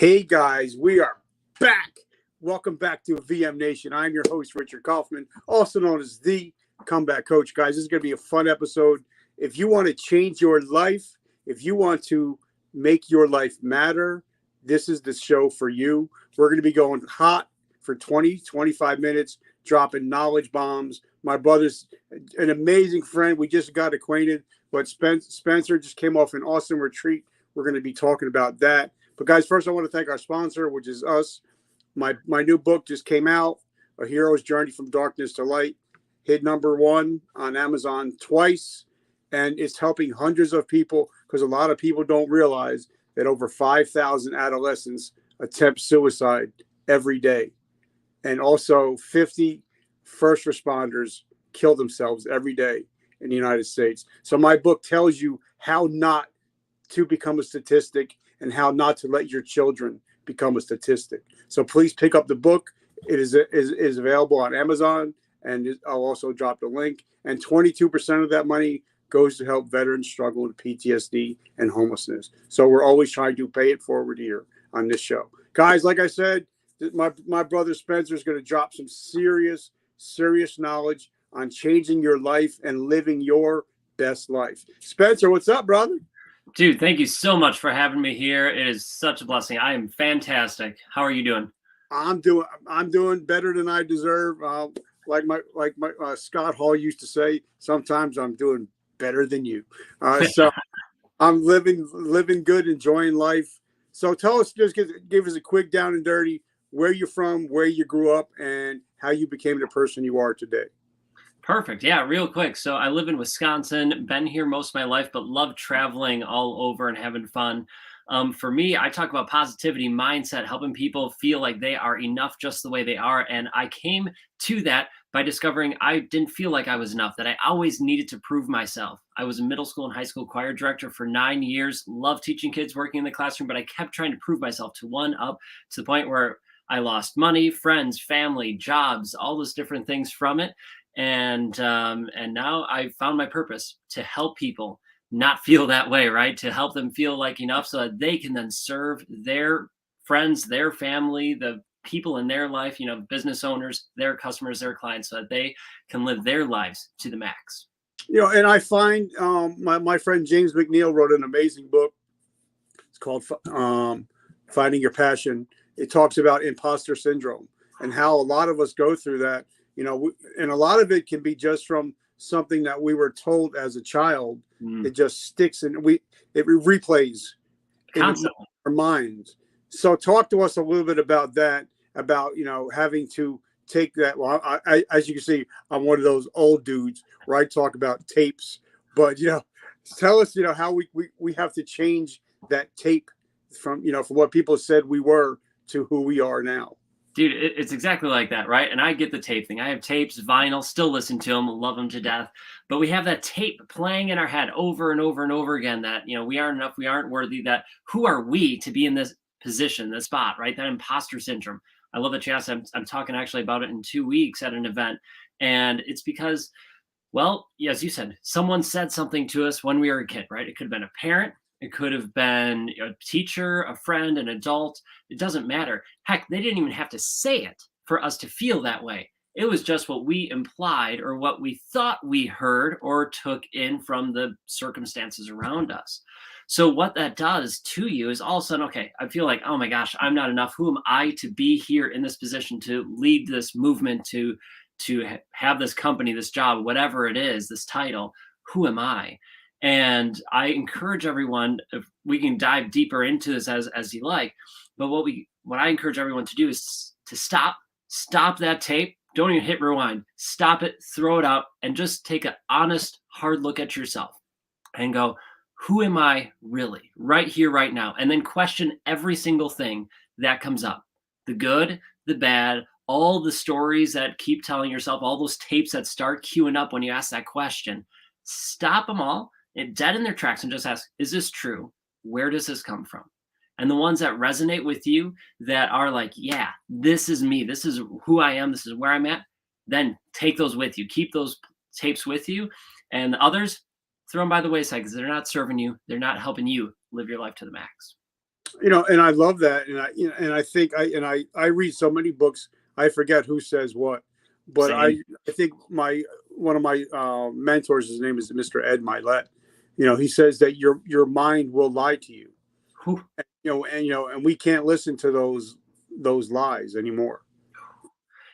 Hey guys, we are back. Welcome back to VM Nation. I'm your host, Richard Kaufman, also known as the Comeback Coach. Guys, this is going to be a fun episode. If you want to change your life, if you want to make your life matter, this is the show for you. We're going to be going hot for 25 minutes, dropping knowledge bombs. My brother's an amazing friend. We just got acquainted, but Spencer just came off an awesome retreat. We're going to be talking about that. But guys, first I want to thank our sponsor, which is us. My new book just came out, A Hero's Journey from Darkness to Light. Hit #1 on Amazon twice, and it's helping hundreds of people because a lot of people don't realize that over 5,000 adolescents attempt suicide every day. And also 50 first responders kill themselves every day in the United States. So my book tells you how not to become a statistic and how not to let your children become a statistic. So please pick up the book. It is available on Amazon, and I'll also drop the link. And 22% of that money goes to help veterans struggle with PTSD and homelessness. So we're always trying to pay it forward here on this show. Guys, like I said, my brother Spencer is going to drop some serious knowledge on changing your life and living your best life. Spencer, what's up, brother? Dude, thank you so much for having me here. It is such a blessing. I am fantastic. How are you doing? I'm doing better than I deserve. Like my Scott Hall used to say, sometimes I'm doing better than you. So I'm living good, enjoying life. So tell us, just give us a quick down and dirty, where you're from, where you grew up, and how you became the person you are today. Perfect. Yeah, real quick. So I live in Wisconsin, been here most of my life, but love traveling all over and having fun. For me, I talk about positivity, mindset, helping people feel like they are enough just the way they are. And I came to that by discovering I didn't feel like I was enough, that I always needed to prove myself. I was a middle school and high school choir director for 9 years, loved teaching kids, working in the classroom, but I kept trying to prove myself to one up to the point where I lost money, friends, family, jobs, all those different things from it. And now I found my purpose to help people not feel that way, right? To help them feel like enough so that they can then serve their friends, their family, the people in their life, business owners, their customers, their clients, so that they can live their lives to the max. And I find my friend James McNeil wrote an amazing book. It's called Finding Your Passion. It talks about imposter syndrome and how a lot of us go through that. And a lot of it can be just from something that we were told as a child. It just sticks and it replays Constantly in our minds. So talk to us a little bit about that, about, having to take that. Well, I as you can see, I'm one of those old dudes where I talk about tapes, but, tell us, how we have to change that tape from what people said we were to who we are now. Dude, it's exactly like that, right? And I get the tape thing. I have tapes, vinyl, still listen to them, love them to death. But we have that tape playing in our head over and over and over again that, we aren't enough, we aren't worthy, that who are we to be in this position, this spot, right? That imposter syndrome. I love that you asked. I'm talking actually about it in 2 weeks at an event. And it's because, well, as you said, someone said something to us when we were a kid, right? It could have been a parent. It could have been a teacher, a friend, an adult. It doesn't matter. Heck, they didn't even have to say it for us to feel that way. It was just what we implied or what we thought we heard or took in from the circumstances around us. So what that does to you is all of a sudden, okay, I feel like, oh my gosh, I'm not enough. Who am I to be here in this position, to lead this movement, to have this company, this job, whatever it is, this title? Who am I? And I encourage everyone, if we can dive deeper into this as you like, but what I encourage everyone to do is to stop that tape. Don't even hit rewind. Stop it, throw it out, and just take an honest, hard look at yourself and go, who am I really right here, right now? And then question every single thing that comes up, the good, the bad, all the stories that keep telling yourself, all those tapes that start queuing up when you ask that question. Stop them all. Dead in their tracks and just ask, is this true? Where does this come from? And the ones that resonate with you, that are like, yeah, this is me, this is who I am, this is where I'm at, then take those with you. Keep those tapes with you. And the others, throw them by the wayside because they're not serving you. They're not helping you live your life to the max. And I love that, and I think I read so many books, I forget who says what, but Same. I think my one of my mentors, his name is Mr. Ed Milet. He says that your mind will lie to you. Whew. And we can't listen to those lies anymore.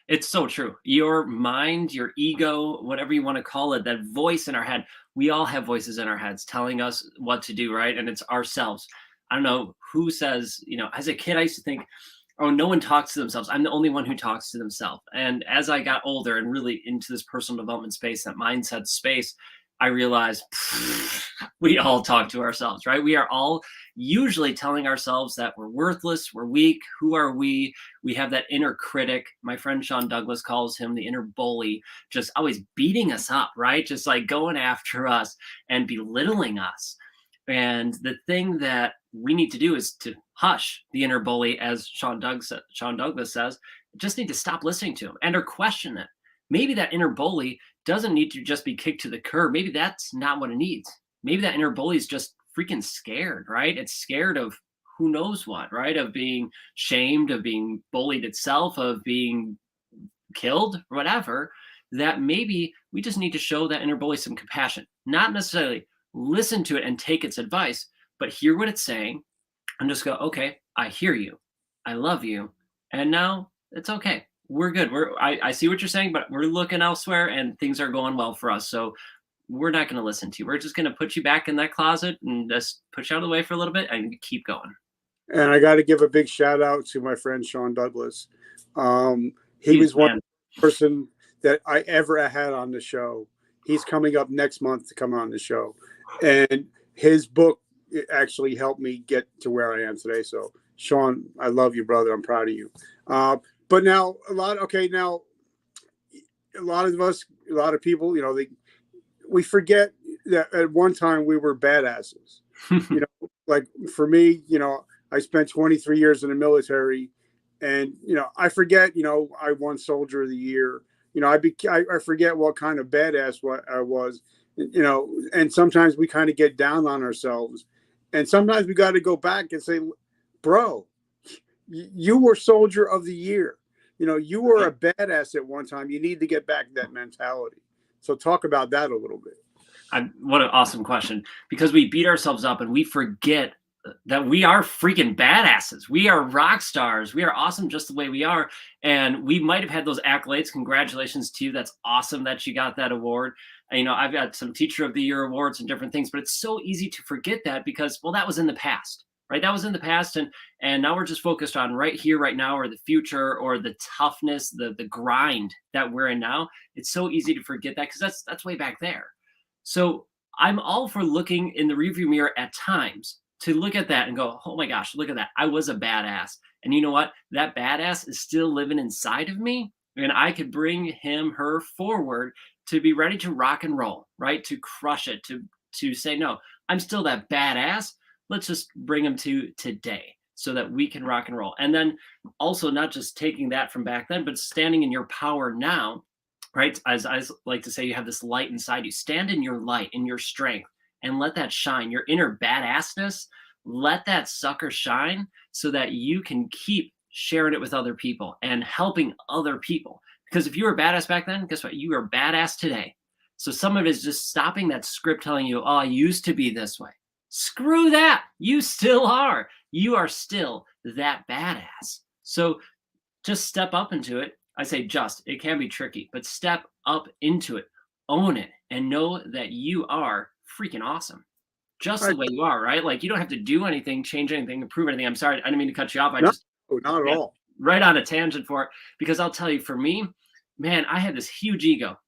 It's so true. Your mind, your ego, whatever you want to call it, that voice in our head, we all have voices in our heads telling us what to do, right? And it's ourselves. I don't know who says, as a kid, I used to think, oh, no one talks to themselves. I'm the only one who talks to themselves. And as I got older and really into this personal development space, that mindset space, I realized we all talk to ourselves, right? We are all usually telling ourselves that we're worthless, we're weak. Who are we? We have that inner critic. My friend Sean Douglas calls him the inner bully, just always beating us up, right? Just like going after us and belittling us. And the thing that we need to do is to hush the inner bully, as Sean Douglas says, just need to stop listening to him and or question it. Maybe that inner bully doesn't need to just be kicked to the curb. Maybe that's not what it needs. Maybe that inner bully is just freaking scared, right? It's scared of who knows what, right? Of being shamed, of being bullied itself, of being killed, whatever. That maybe we just need to show that inner bully some compassion, not necessarily listen to it and take its advice, but hear what it's saying and just go, okay, I hear you. I love you. And now it's okay. We're good. I see what you're saying, but we're looking elsewhere and things are going well for us. So we're not going to listen to you. We're just going to put you back in that closet and just push you out of the way for a little bit and keep going. And I got to give a big shout out to my friend Sean Douglas. He was one person that I ever had on the show. He's coming up next month to come on the show, and his book actually helped me get to where I am today. So, Sean, I love you, brother. I'm proud of you. But now a lot of us, a lot of people, we forget that at one time we were badasses. Like for me, I spent 23 years in the military, and I forget, I won Soldier of the Year. I forget what kind of badass I was, and sometimes we kind of get down on ourselves, and sometimes we got to go back and say, bro, you were Soldier of the Year. You were a badass at one time. You need to get back that mentality. So talk about that a little bit. What an awesome question, because we beat ourselves up and we forget that we are freaking badasses. We are rock stars. We are awesome just the way we are. And we might have had those accolades. Congratulations to you. That's awesome that you got that award. And, I've got some Teacher of the Year awards and different things, but it's so easy to forget that because, well, that was in the past, right? That was in the past. And now we're just focused on right here, right now, or the future, or the toughness, the grind that we're in now. It's so easy to forget that because that's way back there. So I'm all for looking in the rearview mirror at times to look at that and go, oh my gosh, look at that. I was a badass. And you know what? That badass is still living inside of me. And I could bring him, her forward to be ready to rock and roll, right? To crush it, to say, no, I'm still that badass. Let's just bring him to today so that we can rock and roll. And then also not just taking that from back then, but standing in your power now, right? As I like to say, you have this light inside you. Stand in your light, in your strength, and let that shine. Your inner badassness, let that sucker shine so that you can keep sharing it with other people and helping other people. Because if you were badass back then, guess what? You are badass today. So some of it is just stopping that script telling you, oh, I used to be this way. Screw that. You still are. You are still that badass. So just step up into it. I say it can be tricky, but step up into it, own it, and know that you are freaking awesome. Just the way you are, right? Like you don't have to do anything, change anything, improve anything. I'm sorry, I didn't mean to cut you off. Not at all. Right on a tangent for it, because I'll tell you, for me, man, I had this huge ego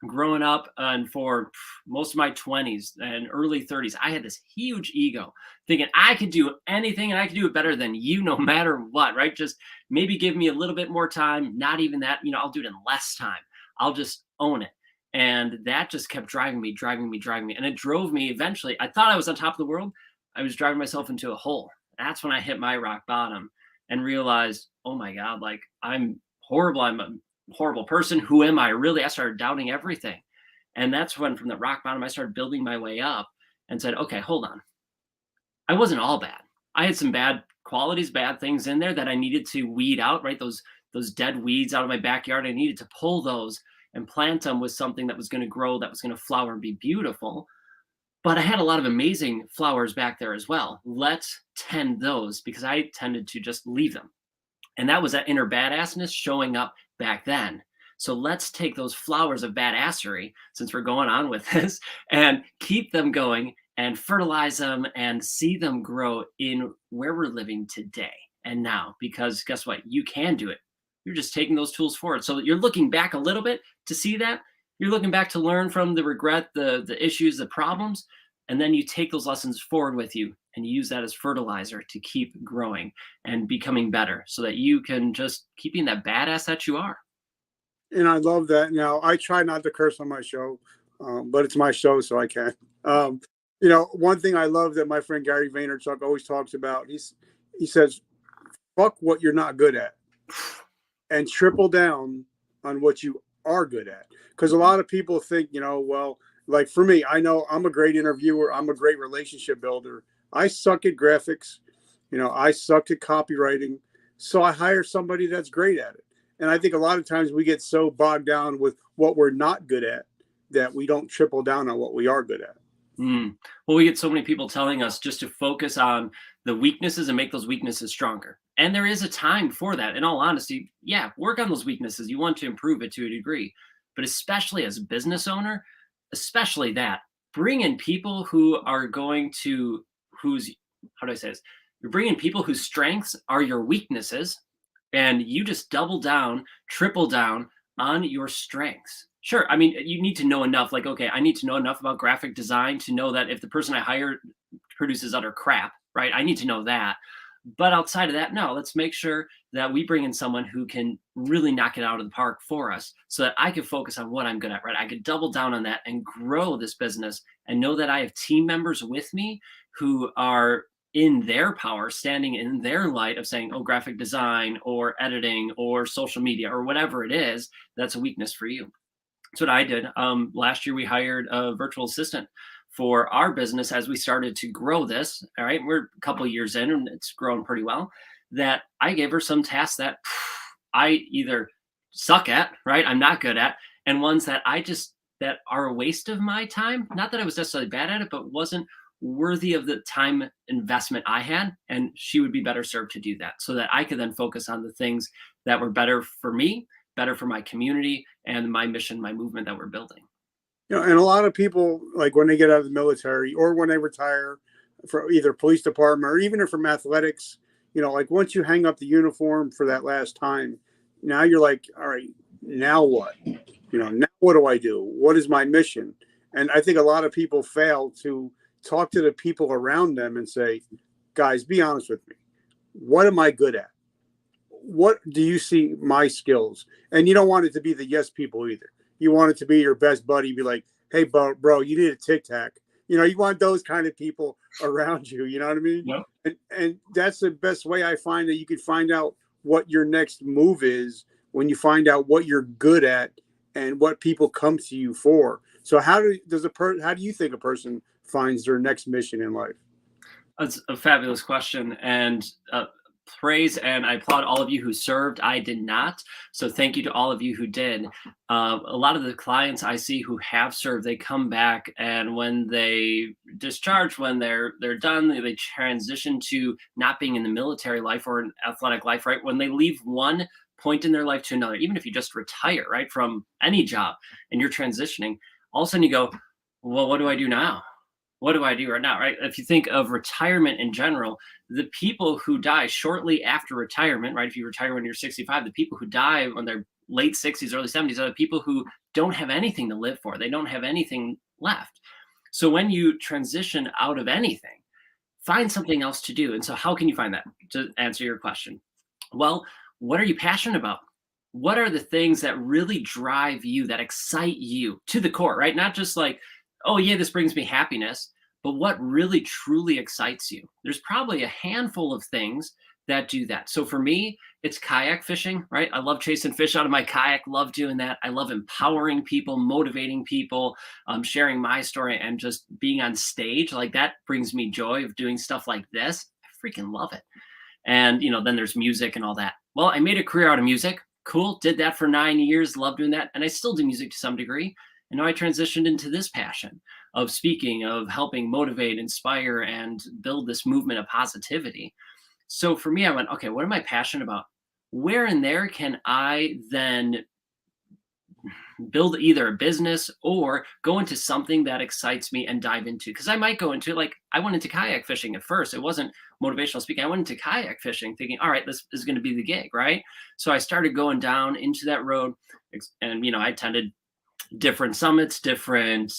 growing up, and for most of my 20s and early 30s, I had this huge ego thinking I could do anything and I could do it better than you no matter what, right? Just maybe give me a little bit more time. Not even that, I'll do it in less time. I'll just own it. And that just kept driving me. And it drove me eventually. I thought I was on top of the world. I was driving myself into a hole. That's when I hit my rock bottom and realized, oh my God, like I'm horrible. I'm a horrible person. Who am I really? I started doubting everything. And that's when from the rock bottom, I started building my way up and said, okay, hold on. I wasn't all bad. I had some bad qualities, bad things in there that I needed to weed out, right? Those dead weeds out of my backyard. I needed to pull those and plant them with something that was going to grow, that was going to flower and be beautiful. But I had a lot of amazing flowers back there as well. Let's tend those, because I tended to just leave them. And that was that inner badassness showing up back then. So let's take those flowers of badassery, since we're going on with this, and keep them going and fertilize them and see them grow in where we're living today and now. Because guess what? You can do it. You're just taking those tools forward. So you're looking back a little bit to see that. You're looking back to learn from the regret, the issues, the problems, and then you take those lessons forward with you and you use that as fertilizer to keep growing and becoming better, so that you can just keep being that badass that you are. And I love that. Now, I try not to curse on my show, but it's my show, so I can. One thing I love that my friend Gary Vaynerchuk always talks about, he says, fuck what you're not good at and triple down on what you are good at. Because a lot of people think, well, like for me, I know I'm a great interviewer. I'm a great relationship builder. I suck at graphics. I suck at copywriting. So I hire somebody that's great at it. And I think a lot of times we get so bogged down with what we're not good at that we don't triple down on what we are good at. Well, we get so many people telling us just to focus on the weaknesses and make those weaknesses stronger. And there is a time for that. In all honesty, yeah, work on those weaknesses. You want to improve it to a degree. But especially as a business owner, especially that, bring in people who are going to, how do I say this? You're bringing people whose strengths are your weaknesses, and you just double down, triple down on your strengths. Sure. I mean, you need to know enough, like, okay, I need to know enough about graphic design to know that if the person I hire produces utter crap, right? I need to know that. But outside of that, no, let's make sure that we bring in someone who can really knock it out of the park for us, so that I can focus on what I'm good at, right? I could double down on that and grow this business and know that I have team members with me who are in their power, standing in their light of saying, oh, graphic design or editing or social media or whatever it is, that's a weakness for you. That's what I did. Last year, we hired a virtual assistant for our business as we started to grow this. All right. We're a couple of years in and it's grown pretty well. That I gave her some tasks that I either suck at, right? I'm not good at, and ones that that are a waste of my time. Not that I was necessarily bad at it, but wasn't worthy of the time investment I had. And she would be better served to do that, so that I could then focus on the things that were better for me, better for my community and my mission, my movement that we're building. And a lot of people, like when they get out of the military or when they retire from either police department or even from athletics, like once you hang up the uniform for that last time, now you're like, all right, now what? Now what do I do? What is my mission? And I think a lot of people fail to talk to the people around them and say, guys, be honest with me. What am I good at? What do you see my skills? And you don't want it to be the yes people either. You want it to be your best buddy, be like, hey, bro, you need a Tic Tac. You want those kind of people around you. You know what I mean? Yep. And that's the best way I find that you can find out what your next move is, when you find out what you're good at and what people come to you for. So how do you think a person finds their next mission in life? That's a fabulous question. And praise, and I applaud all of you who served. I did not. So thank you to all of you who did. A lot of the clients I see who have served, they come back, and when they discharge, when they're done, they transition to not being in the military life or an athletic life, right? When they leave one point in their life to another, even if you just retire, right, from any job and you're transitioning, all of a sudden you go, well, what do I do now? What do I do right now, right? If you think of retirement in general, the people who die shortly after retirement, right? If you retire when you're 65, the people who die when they're late 60s, early 70s are the people who don't have anything to live for. They don't have anything left. So when you transition out of anything, find something else to do. And so how can you find that? To answer your question, well, what are you passionate about? What are the things that really drive you, that excite you to the core, right? Not just like, oh yeah, this brings me happiness, but what really truly excites you? There's probably a handful of things that do that. So for me, it's kayak fishing, right? I love chasing fish out of my kayak, love doing that. I love empowering people, motivating people, sharing my story, and just being on stage. Like that brings me joy of doing stuff like this. I freaking love it. And, then there's music and all that. Well, I made a career out of music. Cool. Did that for 9 years. Love doing that. And I still do music to some degree. And now I transitioned into this passion of speaking, of helping motivate, inspire, and build this movement of positivity. So for me, I went, okay, what am I passionate about? Where in there can I then build either a business or go into something that excites me and dive into? Because I might go into, like, I went into kayak fishing at first. It wasn't motivational speaking. I went into kayak fishing thinking, all right, this is going to be the gig, right? So I started going down into that road, and I attended different summits, different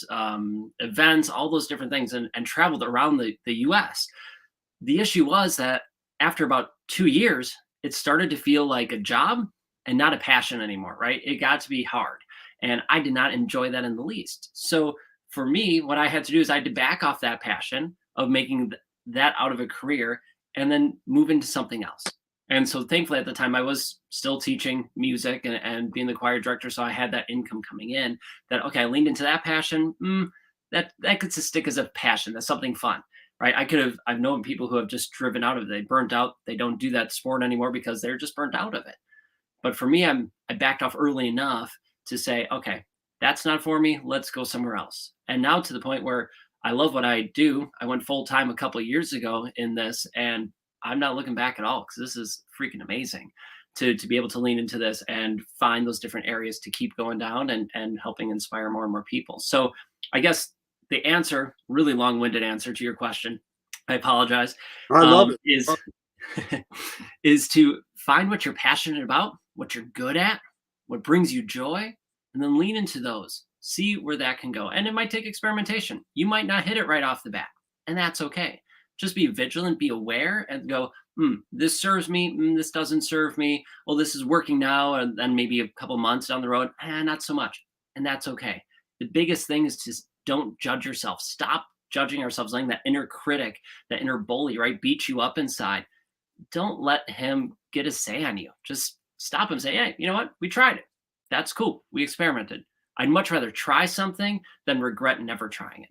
events, all those different things, and traveled around the US. The issue was that after about 2 years, it started to feel like a job and not a passion anymore, right? It got to be hard. And I did not enjoy that in the least. So for me, what I had to do is I had to back off that passion of making that out of a career and then move into something else. And so thankfully at the time I was still teaching music and being the choir director. So I had that income coming in that, okay, I leaned into that passion. That gets to stick as a passion. That's something fun, right? I've known people who have just driven out of it. They burnt out. They don't do that sport anymore because they're just burnt out of it. But for me, I backed off early enough to say, okay, that's not for me. Let's go somewhere else. And now to the point where I love what I do. I went full time a couple of years ago in this, and I'm not looking back at all because this is freaking amazing to be able to lean into this and find those different areas to keep going down and helping inspire more and more people. So I guess the answer, really long-winded answer to your question, I apologize. I love it. Is to find what you're passionate about, what you're good at, what brings you joy, and then lean into those. See where that can go. And it might take experimentation. You might not hit it right off the bat, and that's okay. Just be vigilant, be aware, and go, this serves me, this doesn't serve me. Well, this is working now, and then maybe a couple months down the road, not so much. And that's okay. The biggest thing is to don't judge yourself. Stop judging ourselves, letting that inner critic, that inner bully, right, beat you up inside. Don't let him get a say on you. Just stop and say, hey, you know what? We tried it. That's cool. We experimented. I'd much rather try something than regret never trying it.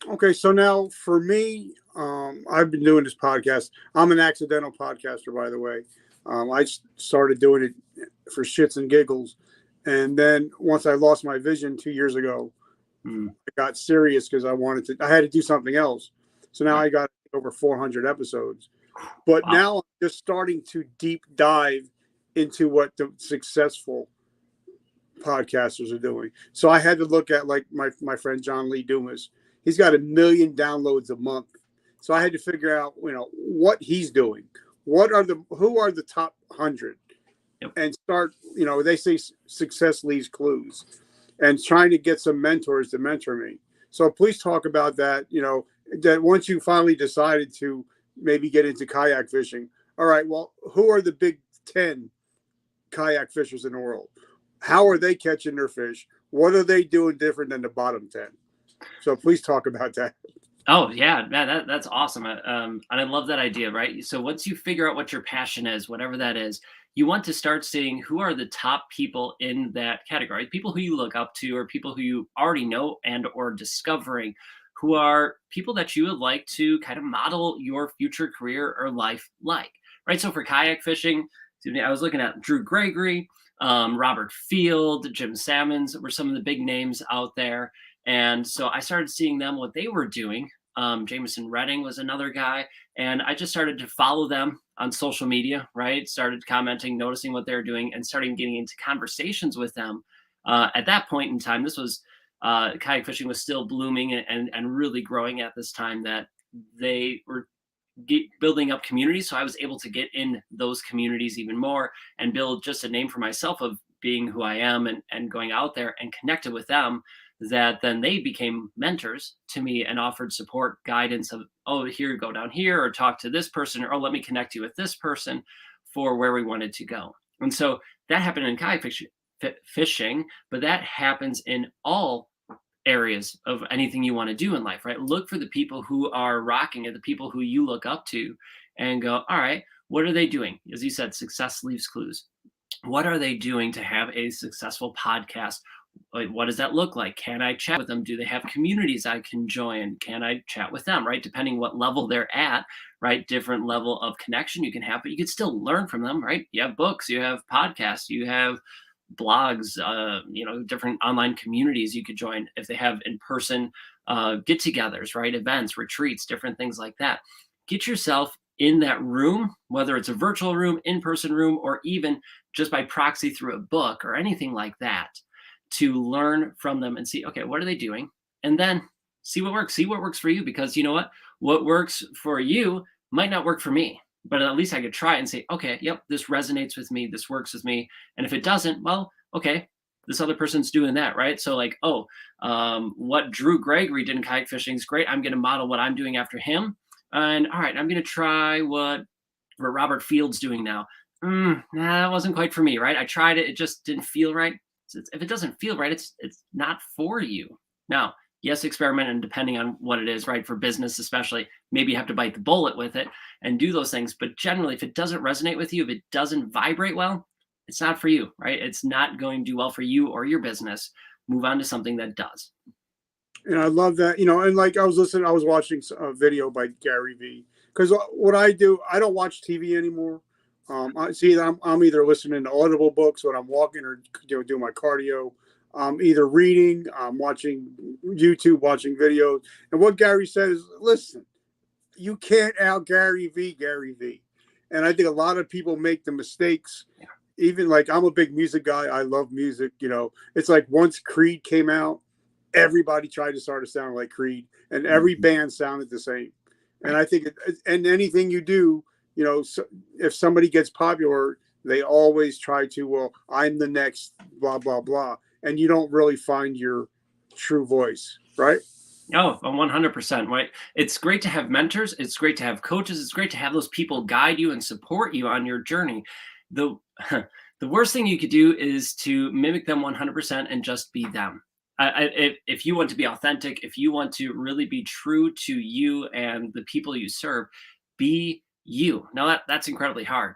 Okay, so now for me, I've been doing this podcast. I'm an accidental podcaster, by the way. I started doing it for shits and giggles. And then once I lost my vision 2 years ago, I got serious because I had to do something else. So now I got over 400 episodes. But now I'm just starting to deep dive into what the successful podcasters are doing. So I had to look at, like, my friend John Lee Dumas. He's got 1 million downloads a month. So I had to figure out, what he's doing. Who are the top 100? Yep. And start, they say success leaves clues, and trying to get some mentors to mentor me. So please talk about that, that once you finally decided to maybe get into kayak fishing. All right, well, who are the big 10 kayak fishers in the world? How are they catching their fish? What are they doing different than the bottom 10? So please talk about that. Oh yeah, man, that's awesome. And I love that idea, right? So once you figure out what your passion is, whatever that is, you want to start seeing who are the top people in that category, people who you look up to, or people who you already know and or discovering, who are people that you would like to kind of model your future career or life like, right? So for kayak fishing, I was looking at Drew Gregory, Robert Field, Jim Salmons were some of the big names out there. And so I started seeing them, what they were doing. Jameson Redding was another guy. And I just started to follow them on social media, right? Started commenting, noticing what they're doing, and starting getting into conversations with them. At that point in time, this was kayak fishing was still blooming and really growing at this time, that they were building up communities. So I was able to get in those communities even more and build just a name for myself of being who I am and going out there and connected with them, that then they became mentors to me and offered support, guidance of, oh, here, go down here, or talk to this person, or, oh, let me connect you with this person for where we wanted to go. And so that happened in kayak fishing, but that happens in all areas of anything you want to do in life, right? Look for the people who are rocking it, the people who you look up to, and go, all right, what are they doing? As you said, success leaves clues. What are they doing to have a successful podcast? Like, what does that look like? Can I chat with them? Do they have communities I can join? Can I chat with them, right? Depending what level they're at, right? Different level of connection you can have, but you can still learn from them, right? You have books, you have podcasts, you have blogs, different online communities you could join if they have in-person get-togethers, right? Events, retreats, different things like that. Get yourself in that room, whether it's a virtual room, in-person room, or even just by proxy through a book or anything like that, to learn from them and see, okay, what are they doing? And then see what works for you, because you know what works for you might not work for me, but at least I could try and say, okay, yep, this resonates with me, this works with me. And if it doesn't, well, okay, this other person's doing that, right? So like, what Drew Gregory did in kayak fishing is great. I'm going to model what I'm doing after him. And all right, I'm going to try what Robert Field's doing now. Nah, that wasn't quite for me, right? I tried it. It just didn't feel right. So if it doesn't feel right, it's not for you. Now, yes, experiment, and depending on what it is, right? For business, especially, maybe you have to bite the bullet with it and do those things. But generally, if it doesn't resonate with you, if it doesn't vibrate well, it's not for you, right? It's not going to do well for you or your business. Move on to something that does. And I love that, and like I was watching a video by Gary Vee, because what I do, I don't watch TV anymore. I'm either listening to Audible books when I'm walking or doing my cardio. I'm either reading, I'm watching YouTube, watching videos. And what Gary says, listen, you can't out Gary Vee. And I think a lot of people make the mistakes. Even like, I'm a big music guy. I love music. It's like once Creed came out, everybody tried to start to sound like Creed, and every band sounded the same. And I think, and anything you do, so if somebody gets popular, they always try to, well, I'm the next blah, blah, blah. And you don't really find your true voice, right? Oh, 100%, right? It's great to have mentors. It's great to have coaches. It's great to have those people guide you and support you on your journey. The, the worst thing you could do is to mimic them 100% and just be them. If you want to be authentic, if you want to really be true to you and the people you serve, be you. Now that's incredibly hard.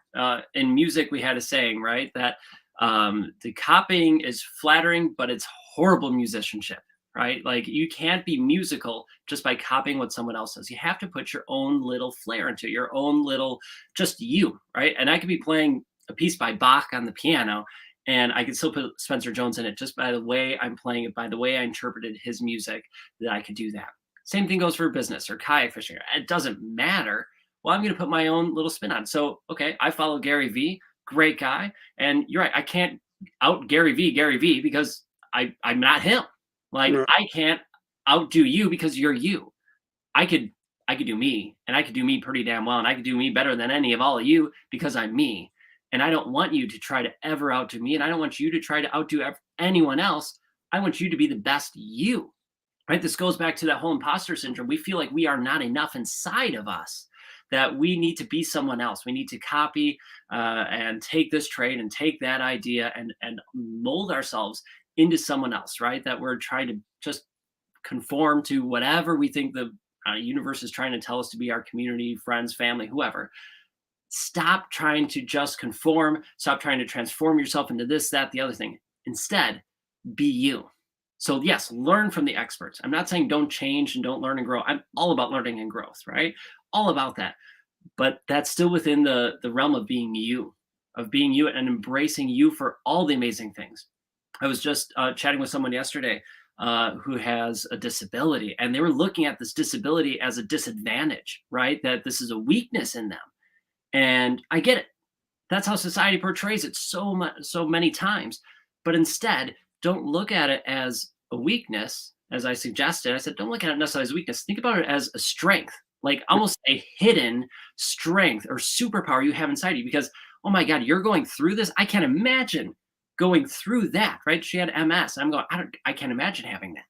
In music, we had a saying, right? That the copying is flattering, but it's horrible musicianship, right? Like, you can't be musical just by copying what someone else does. You have to put your own little flair into it, your own little, just you, right? And I could be playing a piece by Bach on the piano, and I could still put Spencer Jones in it just by the way I'm playing it, by the way I interpreted his music, that I could do that. Same thing goes for business or kayak fishing. It doesn't matter. Well, I'm going to put my own little spin on it. So, okay, I follow Gary Vee, great guy. And you're right, I can't out Gary Vee because I'm not him. Like, I can't outdo you because you're you. I could do me, and I could do me pretty damn well, and I could do me better than any of all of you because I'm me. And I don't want you to try to ever outdo me, and I don't want you to try to outdo anyone else. I want you to be the best you, right? This goes back to that whole imposter syndrome. We feel like we are not enough inside of us, that we need to be someone else. We need to copy and take this trait and take that idea and mold ourselves into someone else, right? That we're trying to just conform to whatever we think the universe is trying to tell us to be, our community, friends, family, whoever. Stop trying to just conform. Stop trying to transform yourself into this, that, the other thing. Instead, be you. So yes, learn from the experts. I'm not saying don't change and don't learn and grow. I'm all about learning and growth, right? All about that. But that's still within the realm of being you and embracing you for all the amazing things. I was just chatting with someone yesterday who has a disability, and they were looking at this disability as a disadvantage, right? That this is a weakness in them. And I get it. That's how society portrays it so many times. But instead, don't look at it as a weakness, as I suggested. I said, don't look at it necessarily as a weakness. Think about it as a strength, like almost a hidden strength or superpower you have inside you. Because, oh my God, you're going through this. I can't imagine going through that, right? She had MS. I'm going, I can't imagine having that.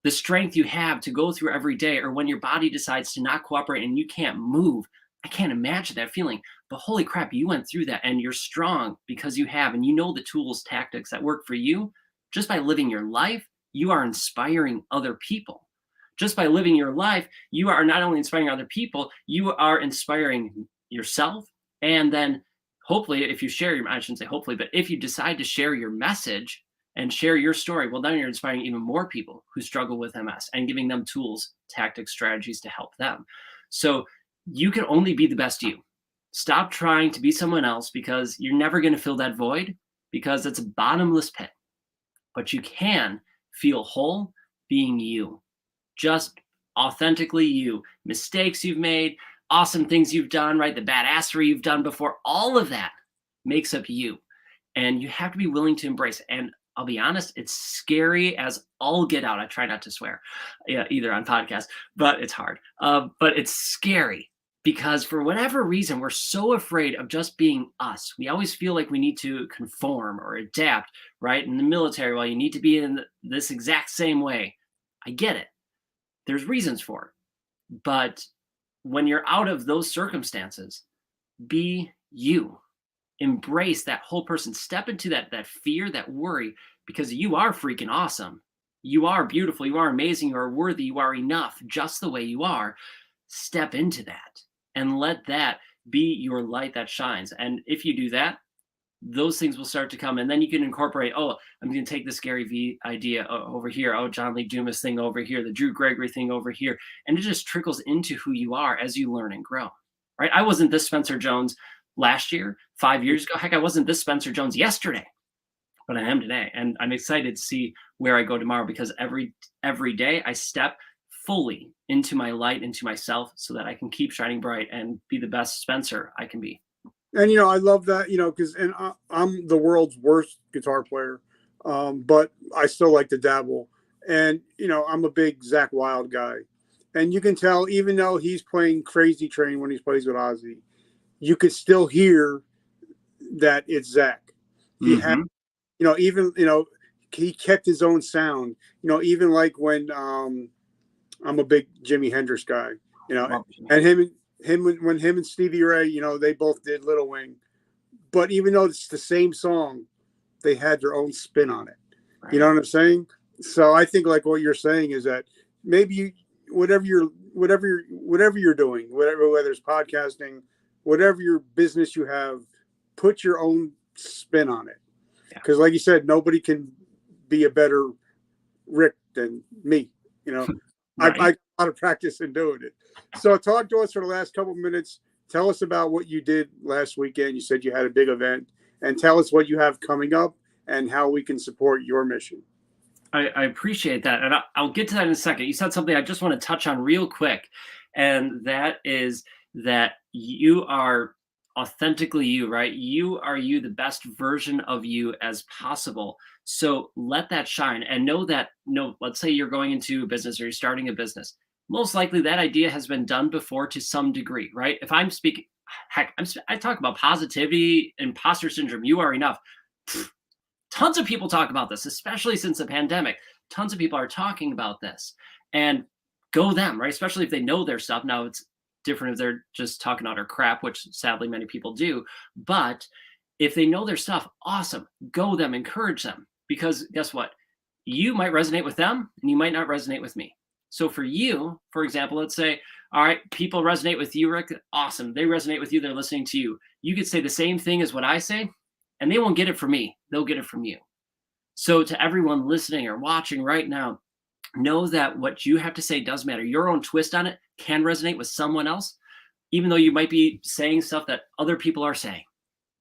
The strength you have to go through every day, or when your body decides to not cooperate and you can't move, I can't imagine that feeling. But holy crap, you went through that, and you're strong because you have, and you know the tools, tactics that work for you. Just by living your life, you are inspiring other people. Just by living your life, you are not only inspiring other people, you are inspiring yourself. And then hopefully, if you share your, I shouldn't say hopefully, but if you decide to share your message and share your story, well, then you're inspiring even more people who struggle with MS and giving them tools, tactics, strategies to help them. So you can only be the best you. Stop trying to be someone else, because you're never going to fill that void, because it's a bottomless pit. But you can feel whole being you, just authentically you. Mistakes you've made, awesome things you've done, right? The badassery you've done before, all of that makes up you. And you have to be willing to embrace it. And I'll be honest, it's scary as all get out. I try not to swear either on podcasts, but it's hard. But it's scary because for whatever reason, we're so afraid of just being us. We always feel like we need to conform or adapt, right? In the military, well, you need to be in this exact same way. I get it. There's reasons for it. But when you're out of those circumstances, be you. Embrace that whole person. Step into that fear, that worry, because you are freaking awesome. You are beautiful. You are amazing. You are worthy. You are enough just the way you are. Step into that and let that be your light that shines. And if you do that, those things will start to come. And then you can incorporate, oh, I'm going to take this Gary Vee idea over here. Oh, John Lee Dumas thing over here, the Drew Gregory thing over here. And it just trickles into who you are as you learn and grow, right? I wasn't this Spencer Jones last year, 5 years ago. Heck, I wasn't this Spencer Jones yesterday, but I am today. And I'm excited to see where I go tomorrow, because every day I step fully into my light, into myself, so that I can keep shining bright and be the best Spencer I can be. And, I love that, because I'm the world's worst guitar player, but I still like to dabble. And, I'm a big Zakk Wylde guy. And you can tell, even though he's playing Crazy Train when he plays with Ozzy, you could still hear that it's Zakk. He had, even, he kept his own sound, even like when I'm a big Jimi Hendrix guy, and when him and Stevie Ray, they both did Little Wing, but even though it's the same song, they had their own spin on it. Right. You know what I'm saying? So I think like what you're saying is that maybe whatever you're doing, whether it's podcasting, whatever your business you have, put your own spin on it. Because like you said, nobody can be a better Rick than me. Right. I got a lot of practice in doing it. So talk to us for the last couple of minutes. Tell us about what you did last weekend. You said you had a big event, and tell us what you have coming up and how we can support your mission. I appreciate that. And I'll get to that in a second. You said something I just want to touch on real quick. And that is that you are authentically you, right? You are you, the best version of you as possible. So let that shine, and know that, let's say you're going into a business or you're starting a business. Most likely that idea has been done before to some degree, right? If I'm speaking, I talk about positivity, imposter syndrome, you are enough. Tons of people talk about this, especially since the pandemic. Tons of people are talking about this, and go them, right? Especially if they know their stuff. Now it's different if they're just talking utter crap, which sadly many people do. But if they know their stuff, awesome. Go them, encourage them, because guess what? You might resonate with them and you might not resonate with me. So for you, for example, let's say, all right, people resonate with you, Rick. Awesome. They resonate with you. They're listening to you. You could say the same thing as what I say, and they won't get it from me. They'll get it from you. So to everyone listening or watching right now, know that what you have to say does matter. Your own twist on it can resonate with someone else, even though you might be saying stuff that other people are saying.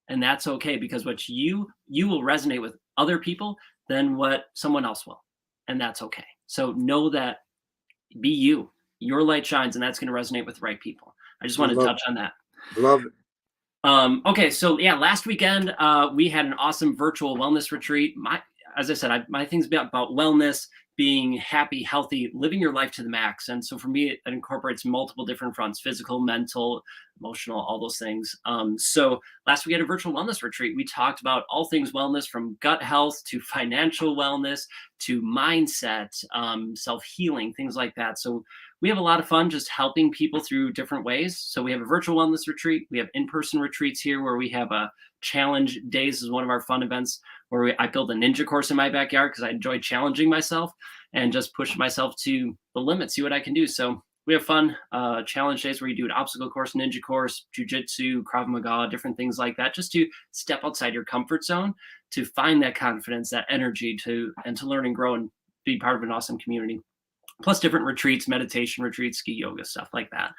And that's okay, because what you will resonate with other people than what someone else will. And that's okay. So know that, be you. Your light shines, and that's going to resonate with the right people. I just want to touch on that. Love it. Okay, so yeah, last weekend we had an awesome virtual wellness retreat. As I said, my thing's about wellness, being happy, healthy, living your life to the max. And so for me, it incorporates multiple different fronts: physical, mental, emotional, all those things. So last week we had a virtual wellness retreat. We talked about all things wellness, from gut health to financial wellness to mindset, self-healing, things like that. So we have a lot of fun just helping people through different ways. So we have a virtual wellness retreat. We have in-person retreats here where we have a challenge days is one of our fun events, where I built a ninja course in my backyard because I enjoy challenging myself and just push myself to the limit, see what I can do. So we have fun challenge days where you do an obstacle course, ninja course, jujitsu, Krav Maga, different things like that, just to step outside your comfort zone, to find that confidence, that energy to learn and grow and be part of an awesome community. Plus different retreats, meditation retreats, ski yoga, stuff like that.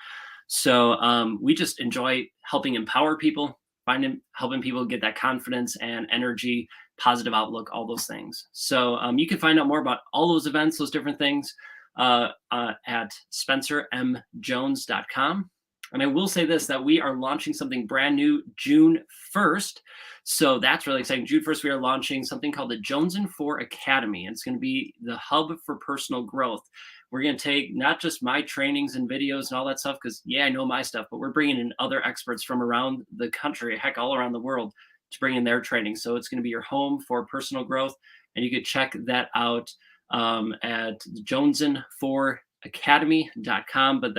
So we just enjoy helping empower people, helping people get that confidence and energy, positive outlook, all those things. So you can find out more about all those events, those different things at spencermjones.com. And I will say this, that we are launching something brand new June 1st. So that's really exciting. June 1st, we are launching something called the Jones and 4 Academy. And it's going to be the hub for personal growth. We're going to take not just my trainings and videos and all that stuff, because yeah, I know my stuff, but we're bringing in other experts from around the country, heck, all around the world, to bring in their training. So it's going to be your home for personal growth. And you could check that out at jonesan4academy.com, but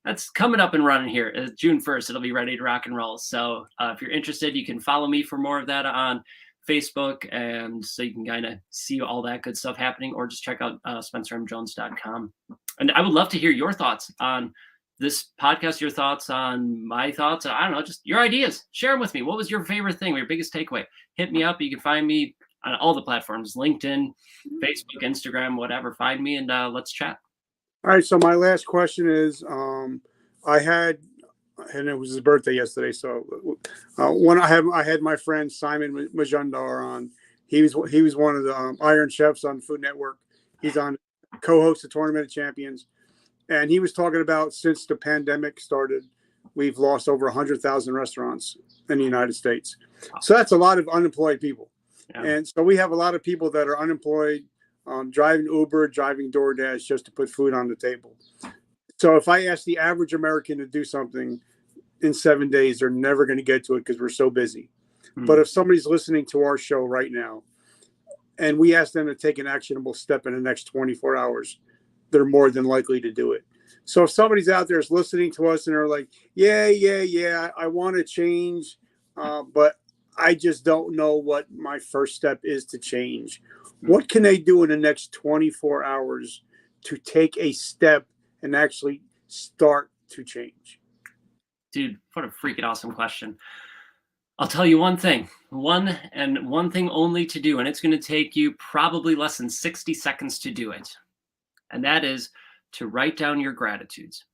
that's coming up and running here. It's June 1st. It'll be ready to rock and roll. So if you're interested, you can follow me for more of that on Facebook, and so you can kind of see all that good stuff happening, or just check out spencermjones.com. And I would love to hear your thoughts on this podcast, your thoughts on my thoughts. I don't know, just your ideas. Share them with me. What was your favorite thing, your biggest takeaway? Hit me up. You can find me on all the platforms, LinkedIn, Facebook, Instagram, whatever. Find me and let's chat. All right. So my last question is, and it was his birthday yesterday. So when I had my friend Simon Majundar on, he was one of the Iron Chefs on Food Network. He's on co-host of Tournament of Champions. And he was talking about, since the pandemic started, we've lost over 100,000 restaurants in the United States. So that's a lot of unemployed people. Yeah. And so we have a lot of people that are unemployed, driving Uber, driving DoorDash just to put food on the table. So if I ask the average American to do something in 7 days, they're never going to get to it because we're so busy. Mm-hmm. But if somebody's listening to our show right now and we ask them to take an actionable step in the next 24 hours, they're more than likely to do it. So if somebody's out there is listening to us and they're like, yeah, I want to change, but I just don't know what my first step is to change. What can they do in the next 24 hours to take a step and actually start to change? Dude, what a freaking awesome question. I'll tell you one thing, one thing only to do, and it's going to take you probably less than 60 seconds to do it. And that is to write down your gratitudes.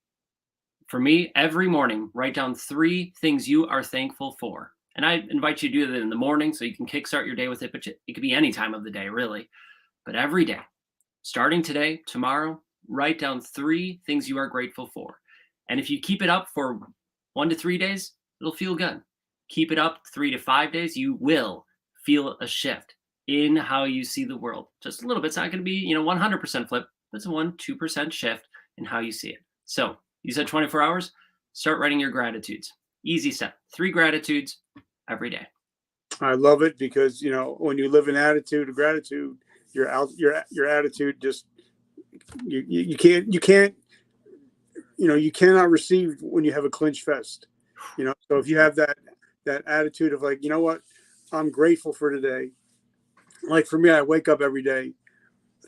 For me, every morning, write down 3 things you are thankful for. And I invite you to do that in the morning so you can kickstart your day with it, but it could be any time of the day, really. But every day, starting today, tomorrow, write down 3 things you are grateful for. And if you keep it up for 1 to 3 days, it'll feel good. Keep it up 3 to 5 days, you will feel a shift in how you see the world. Just a little bit. It's not going to be, 100% flip. It's a 1-2% shift in how you see it. So you said 24 hours, start writing your gratitudes. Easy step. 3 gratitudes every day. I love it because, when you live an attitude of gratitude, your attitude just, you cannot receive when you have a clinch fest, so if you have that attitude of like, you know what, I'm grateful for today. Like for me, I wake up every day.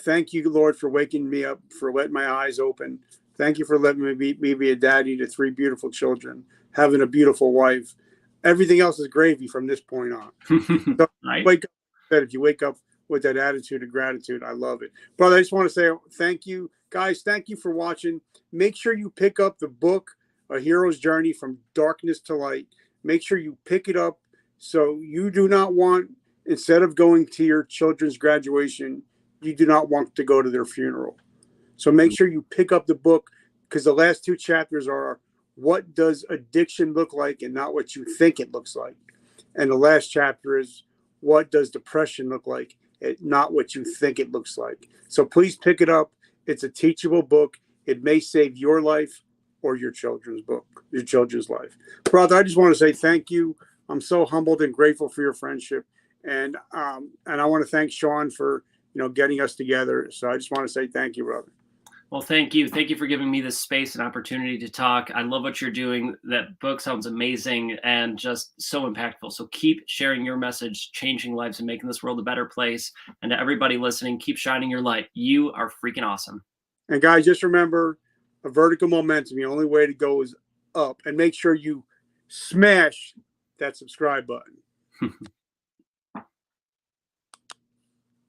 Thank you, Lord, for waking me up, for letting my eyes open. Thank you for letting me be a daddy to 3 beautiful children, having a beautiful wife. Everything else is gravy from this point on. So right. If you wake up with that attitude of gratitude, I love it. Brother, I just want to say thank you. Guys, thank you for watching. Make sure you pick up the book, A Hero's Journey from Darkness to Light. Make sure you pick it up. So you do not want, instead of going to your children's graduation, you do not want to go to their funeral. So make sure you pick up the book, because the last 2 chapters are, what does addiction look like and not what you think it looks like? And the last chapter is, what does depression look like and not what you think it looks like? So please pick it up. It's a teachable book. It may save your life or your children's life. Brother, I just want to say thank you. I'm so humbled and grateful for your friendship. And I want to thank Sean for, getting us together. So I just want to say thank you, brother. Well, thank you. Thank you for giving me this space and opportunity to talk. I love what you're doing. That book sounds amazing and just so impactful. So keep sharing your message, changing lives and making this world a better place. And to everybody listening, keep shining your light. You are freaking awesome. And guys, just remember, a vertical momentum. The only way to go is up, and make sure you smash that subscribe button.